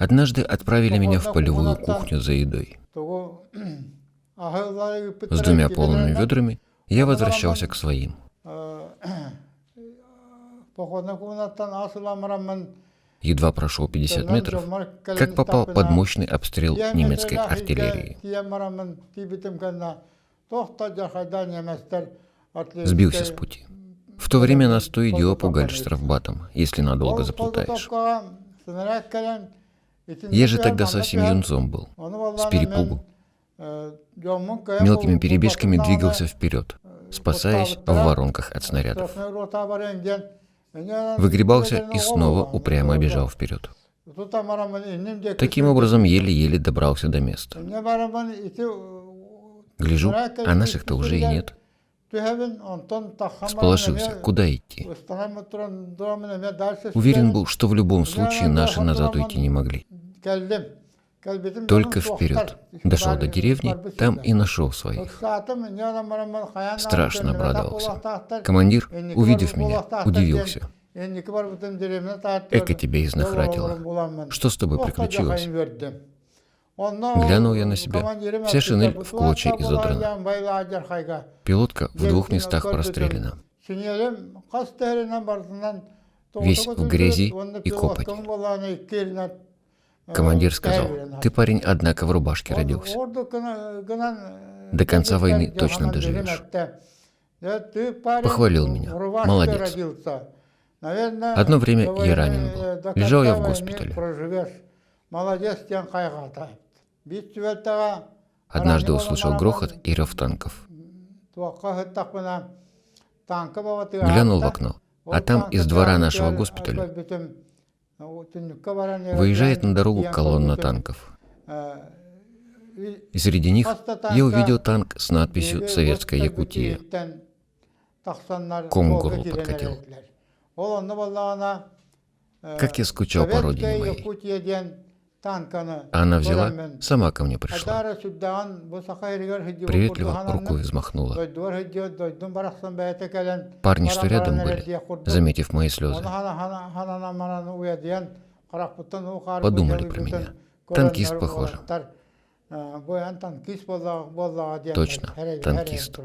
Однажды отправили меня в полевую кухню за едой. С 2 полными ведрами я возвращался к своим. Едва прошел 50 метров, как попал под мощный обстрел немецкой артиллерии. Сбился с пути. В то время нас то и дело пугали штрафбатом, если надолго заплутаешь. Я же тогда совсем юнцом был, с перепугу. Мелкими перебежками двигался вперед, спасаясь в воронках от снарядов. Выгребался и снова упрямо бежал вперед. Таким образом, еле-еле добрался до места. Гляжу, а наших-то уже и нет. Всполошился, куда идти. Уверен был, что в любом случае наши назад уйти не могли. Только вперед. Дошел до деревни, там и нашел своих. Страшно обрадовался. Командир, увидев меня, удивился. Эко тебя изнахратило. Что с тобой приключилось? Глянул я на себя. Вся шинель в клочья изодрана. Пилотка в 2 местах прострелена. Весь в грязи и копоти. Командир сказал: ты, парень, однако в рубашке родился. До конца войны точно доживешь. Похвалил меня. Молодец. Одно время я ранен был. Лежал я в госпитале. Однажды услышал грохот и рев танков. Глянул в окно, а там из двора нашего госпиталя выезжает на дорогу колонна танков. И среди них я увидел танк с надписью «Советская Якутия». Ком к горлу подкатил. Как я скучал по родине моей. Она взяла, сама ко мне пришла. Приветливо рукой взмахнула. Парни, что рядом были, заметив мои слезы, подумали про меня. Танкист, похоже. Точно, танкист.